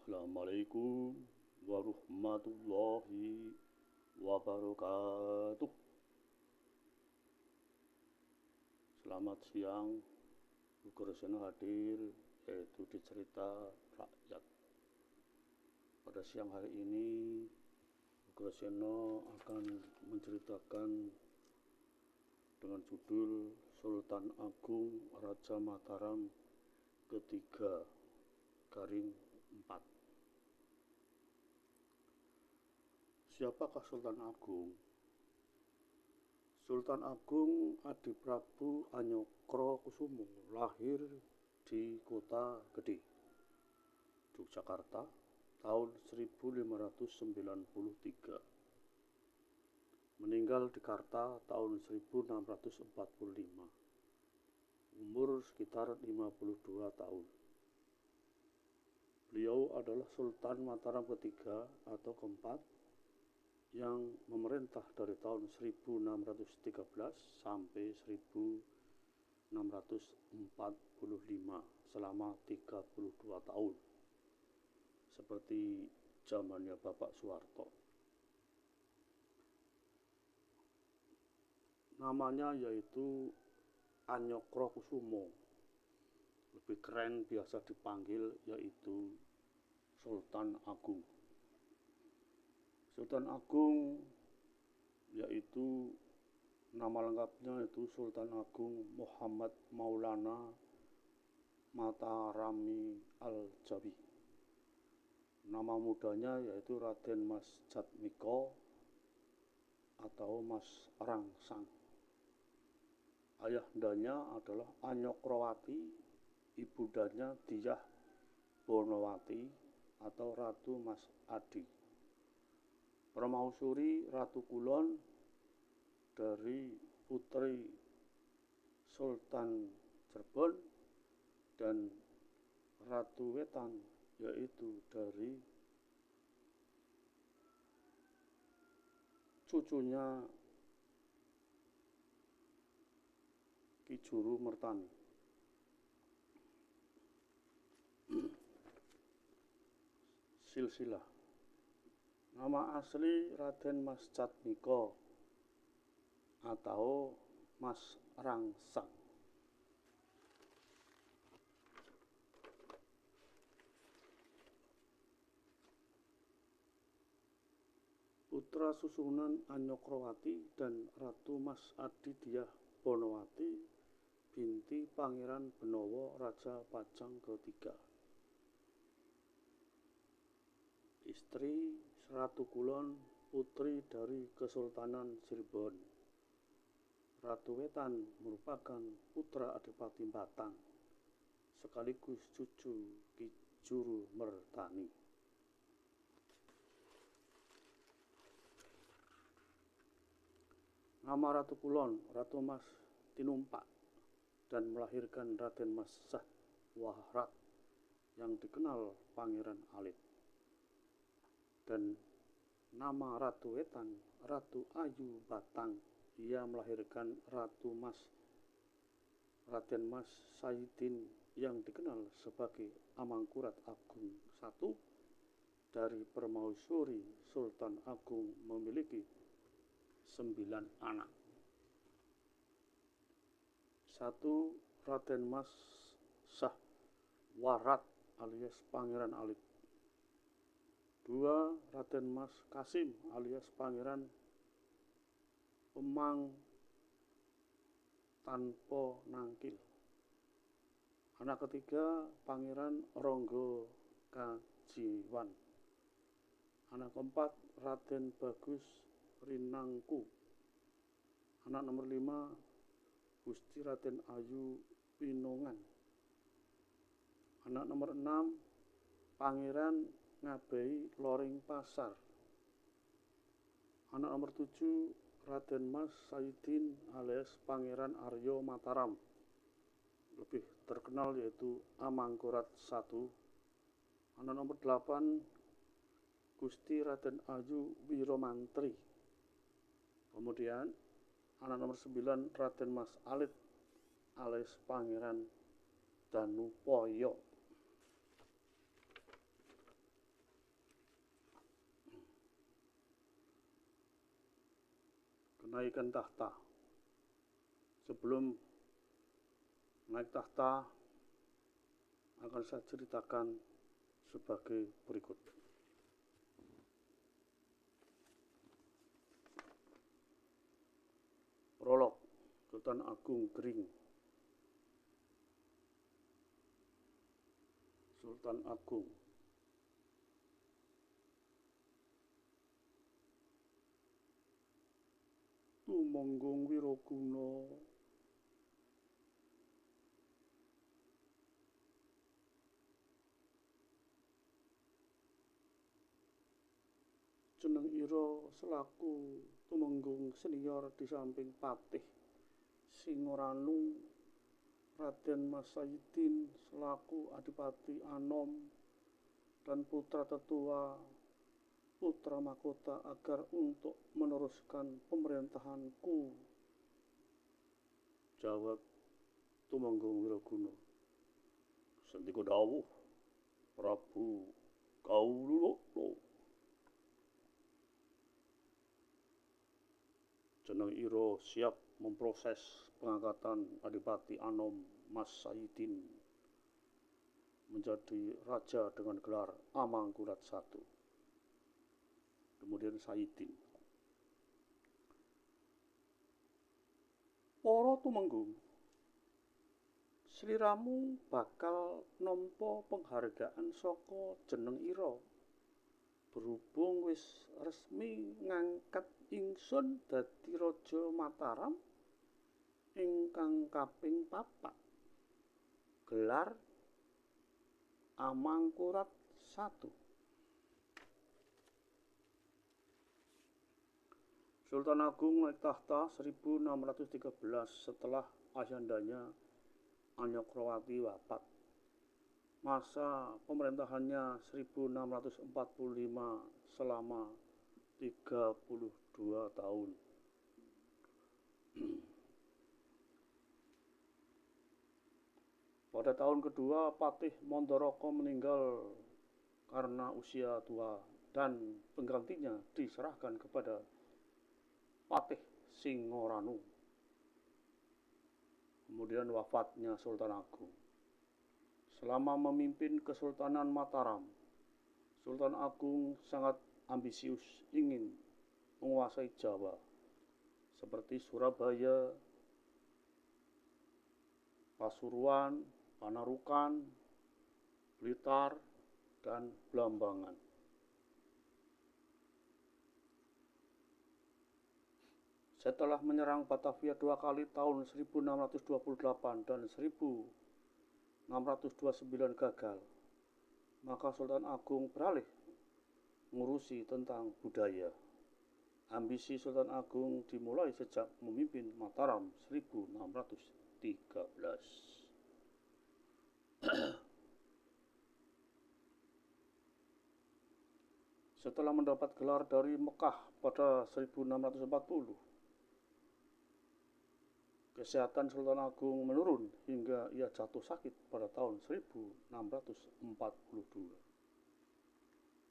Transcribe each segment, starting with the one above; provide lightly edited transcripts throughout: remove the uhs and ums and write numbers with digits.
Assalamualaikum warahmatullahi wabarakatuh. Selamat siang, Ugrasena hadir yaitu di cerita rakyat. Pada siang hari ini, Ugrasena akan menceritakan dengan judul Sultan Agung Raja Mataram ketiga garing 4. Siapakah Sultan Agung? Sultan Agung Adi Prabu Anyokrokusumo lahir di Kota Gede, Yogyakarta tahun 1593. Meninggal di Jakarta tahun 1645. Umur sekitar 52 tahun. Beliau adalah Sultan Mataram ketiga atau keempat yang memerintah dari tahun 1613 sampai 1645 selama 32 tahun. Seperti zamannya Bapak Soeharto. Namanya yaitu Anyokrokusumo. Lebih keren biasa dipanggil yaitu Sultan Agung. Sultan Agung yaitu nama lengkapnya itu Sultan Agung Muhammad Maulana Matarami Al-Jawi. Nama mudanya yaitu Raden Mas Jatmiko atau Mas Rangsang. Ayahandanya adalah Anyokrowati, ibundanya Dyah Bonowati atau Ratu Mas Adi. Permausuri Ratu Kulon dari putri Sultan Cirebon dan Ratu Wetan yaitu dari cucunya Ki Juru Mertani. Silsilah. Nama asli Raden Mas Jatmiko atau Mas Rangsang. Putra susunan Anyokrowati dan Ratu Mas Adi Dyah Bonowati binti Pangeran Benowo Raja Pajang ketiga. Istri Ratu Kulon, putri dari Kesultanan Cirebon. Ratu Wetan merupakan putra Adipati Batang, sekaligus cucu Ki Juru Mertani. Nama Ratu Kulon, Ratu Mas Tinumpak, dan melahirkan Raden Mas Sahwarat yang dikenal Pangeran Alit. Dan nama Ratu Wetan, Ratu Ayu Batang, ia melahirkan Raden Mas Saidin yang dikenal sebagai Amangkurat Agung I. Dari permausuri Sultan Agung memiliki 9 anak. 1. Raden Mas Sahwarat alias Pangeran Alit. 2. Raden Mas Kasim alias Pangeran Pemang Tanpa Nangkil. Anak ketiga Pangeran Ronggo Kajiwan. Anak keempat Raden Bagus Rinangku. Anak nomor 5 Gusti Raden Ayu Pinongan. Anak nomor 6 Pangeran Ngabei Loring Pasar. Anak nomor 7 Raden Mas Saidin alias Pangeran Aryo Mataram, lebih terkenal yaitu Amangkurat I. Anak nomor 8 Gusti Raden Ayu Wiromantri. Kemudian anak nomor 9 Raden Mas Alit alias Pangeran Danupoyo. naikkan tahta. Sebelum naik tahta akan saya ceritakan sebagai berikut. Prolog Sultan Agung Gering. Sultan Agung Tumenggung Wiraguna jeneng ira selaku tumenggung senior di samping Patih Singoranu, Raden Mas Sayidin selaku Adipati Anom, dan putra tetua putra mahkota agar untuk meneruskan pemerintahanku. Jawab Tumenggung Wiraguna. Sendika dawuh Prabu Kaululukna. Jeneng ira siap memproses pengangkatan Adipati Anom Mas Sayidin menjadi raja dengan gelar Amangkurat I. Kemudian Sayidin. Para tumenggung, sliramu bakal nampa penghargaan saka jeneng ira. Berhubung wis resmi ngangkat ingsun dadi Raja Mataram ingkang kaping 4. Gelar Amangkurat I. Sultan Agung naik tahta 1613 setelah ayandanya Anyokrawati wafat. Masa pemerintahannya 1645 selama 32 tahun. Pada tahun kedua, Patih Mandaraka meninggal karena usia tua dan penggantinya diserahkan kepada Patih Singoranu. Kemudian wafatnya Sultan Agung. Selama memimpin Kesultanan Mataram, Sultan Agung sangat ambisius ingin menguasai Jawa, seperti Surabaya, Pasuruan, Panarukan, Blitar, dan Blambangan. Setelah menyerang Batavia 2 kali tahun 1628 dan 1629 gagal, maka Sultan Agung beralih mengurusi tentang budaya. Ambisi Sultan Agung dimulai sejak memimpin Mataram 1613. Setelah mendapat gelar dari Mekah pada 1640, kesehatan Sultan Agung menurun hingga ia jatuh sakit pada tahun 1642.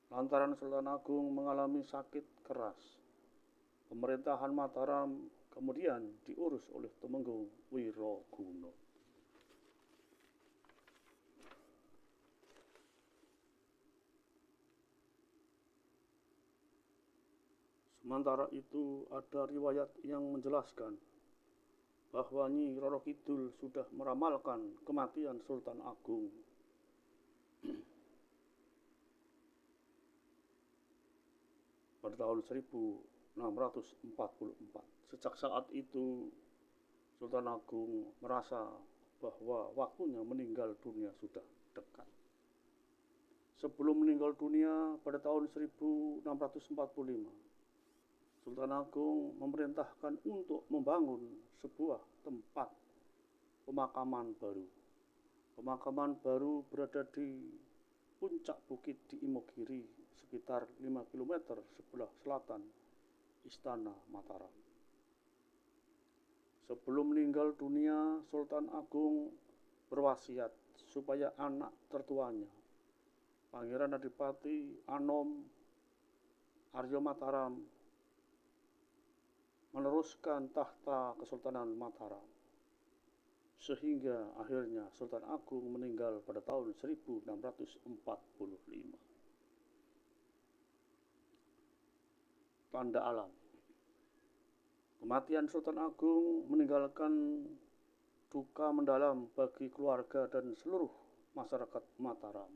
Lantaran Sultan Agung mengalami sakit keras, pemerintahan Mataram kemudian diurus oleh Tumenggung Wiraguna. Sementara itu ada riwayat yang menjelaskan bahwa Nyi Roro Kidul sudah meramalkan kematian Sultan Agung. Pada tahun 1644. Sejak saat itu Sultan Agung merasa bahwa waktunya meninggal dunia sudah dekat. Sebelum meninggal dunia pada tahun 1645, Sultan Agung memerintahkan untuk membangun sebuah tempat pemakaman baru. Pemakaman baru berada di puncak bukit di Imogiri, sekitar 5 km sebelah selatan Istana Mataram. Sebelum meninggal dunia, Sultan Agung berwasiat supaya anak tertuanya, Pangeran Adipati Anom Arya Mataram, meneruskan tahta Kesultanan Mataram. Sehingga akhirnya Sultan Agung meninggal pada tahun 1645. Tanda alam. Kematian Sultan Agung meninggalkan duka mendalam bagi keluarga dan seluruh masyarakat Mataram.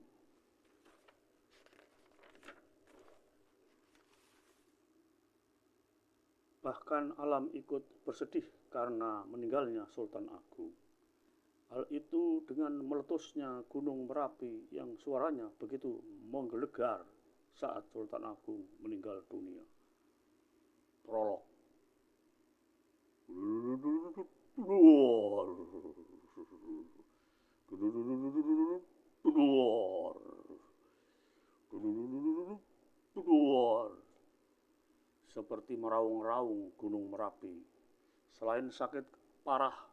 Bahkan alam ikut bersedih karena meninggalnya Sultan Agung. Hal itu dengan meletusnya Gunung Merapi yang suaranya begitu menggelegar saat Sultan Agung meninggal dunia. Prolog. Seperti meraung-raung Gunung Merapi. Selain sakit parah,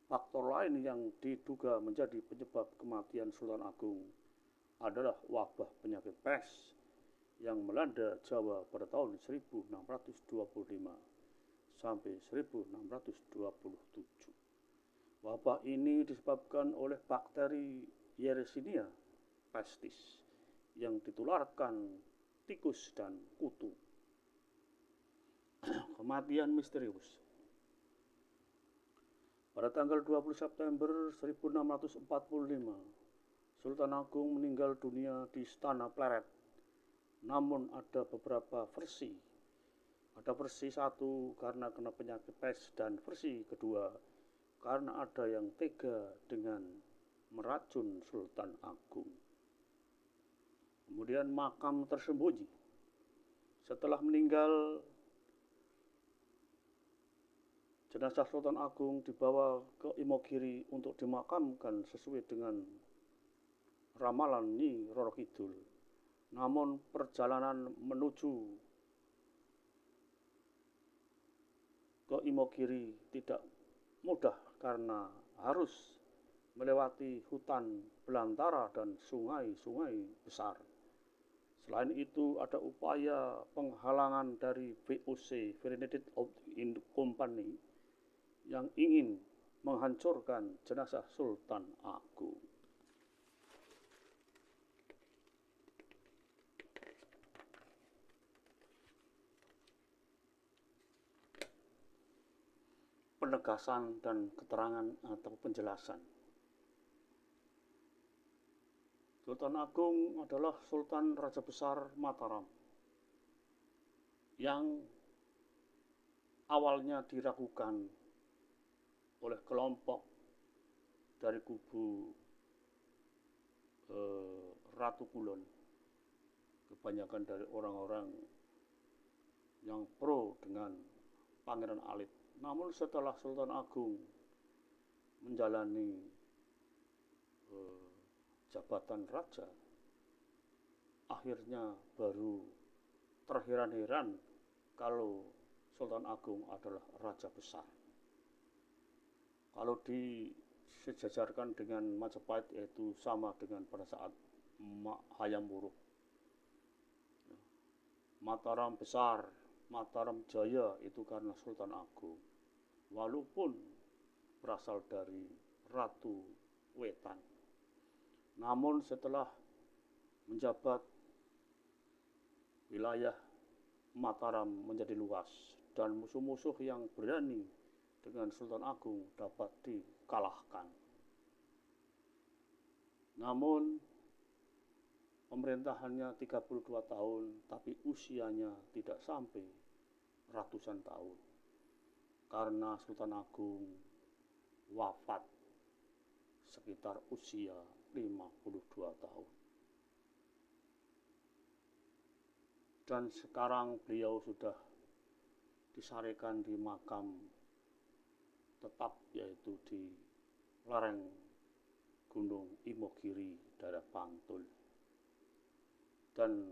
faktor lain yang diduga menjadi penyebab kematian Sultan Agung adalah wabah penyakit pes yang melanda Jawa pada tahun 1625 sampai 1627. Wabah ini disebabkan oleh bakteri Yersinia pestis yang ditularkan tikus dan kutu. Kematian misterius. Pada tanggal 20 September 1645, Sultan Agung meninggal dunia di Istana Pleret. Namun ada beberapa versi. Ada versi satu karena kena penyakit pes dan versi kedua karena ada yang tega dengan meracun Sultan Agung. Kemudian makam tersembunyi. Setelah meninggal, jenazah Sultan Agung dibawa ke Imogiri untuk dimakamkan sesuai dengan ramalan Nyi Roro Kidul. Namun perjalanan menuju ke Imogiri tidak mudah karena harus melewati hutan belantara dan sungai-sungai besar. Selain itu ada upaya penghalangan dari VOC (Venedict Company) yang ingin menghancurkan jenazah Sultan Agung. Penegasan dan keterangan atau penjelasan. Sultan Agung adalah Sultan Raja Besar Mataram yang awalnya diragukan oleh kelompok dari kubu Ratu Kulon, kebanyakan dari orang-orang yang pro dengan Pangeran Alit. Namun setelah Sultan Agung menjalani jabatan raja, akhirnya baru terheran-heran kalau Sultan Agung adalah raja besar. Kalau disejajarkan dengan Majapahit, yaitu sama dengan pada saat Hayam Wuruk. Mataram besar, Mataram Jaya itu karena Sultan Agung. Walaupun berasal dari Ratu Wetan. Namun setelah menjabat, wilayah Mataram menjadi luas dan musuh-musuh yang berani dengan Sultan Agung dapat dikalahkan. Namun pemerintahannya 32 tahun, tapi usianya tidak sampai ratusan tahun. Karena Sultan Agung wafat sekitar usia 52 tahun. Dan sekarang beliau sudah disarikan di makam tetap, yaitu di lereng Gunung Imogiri, daerah Bantul. Dan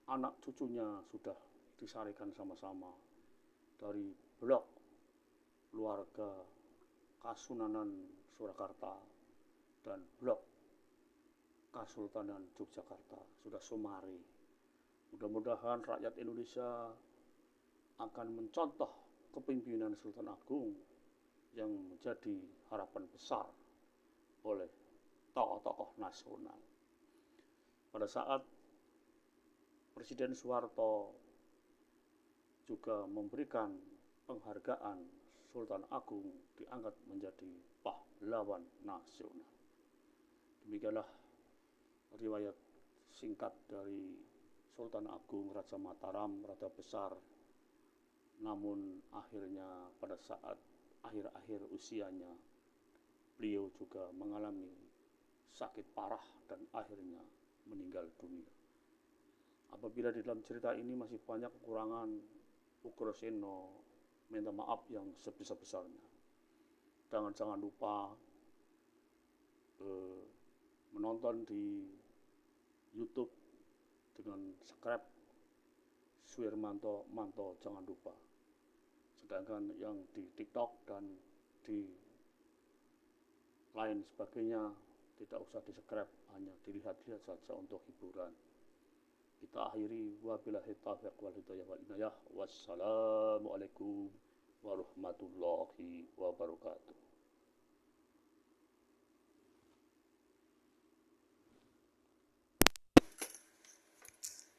anak cucunya sudah disarikan sama-sama dari blok keluarga Kasunanan Surakarta dan blok Kasultanan Yogyakarta sudah sumari. Mudah-mudahan rakyat Indonesia akan mencontoh kepemimpinan Sultan Agung yang menjadi harapan besar oleh tokoh-tokoh nasional. Pada saat Presiden Soeharto juga memberikan penghargaan, Sultan Agung diangkat menjadi pahlawan nasional. Demikianlah riwayat singkat dari Sultan Agung Raja Mataram, Raja Besar. Namun akhirnya pada saat akhir-akhir usianya, beliau juga mengalami sakit parah dan akhirnya meninggal dunia. Apabila di dalam cerita ini masih banyak kekurangan, Ugrasena minta maaf yang sebesar-besarnya. Jangan lupa menonton di YouTube dengan subscribe Suirmanto Manto, jangan lupa. Sedangkan yang di TikTok dan di lain sebagainya tidak usah di-subscribe, hanya dilihat-lihat saja untuk hiburan. Kita akhiri wabillahi taufiq wal hidayah wal inayah. Wassalamualaikum warahmatullahi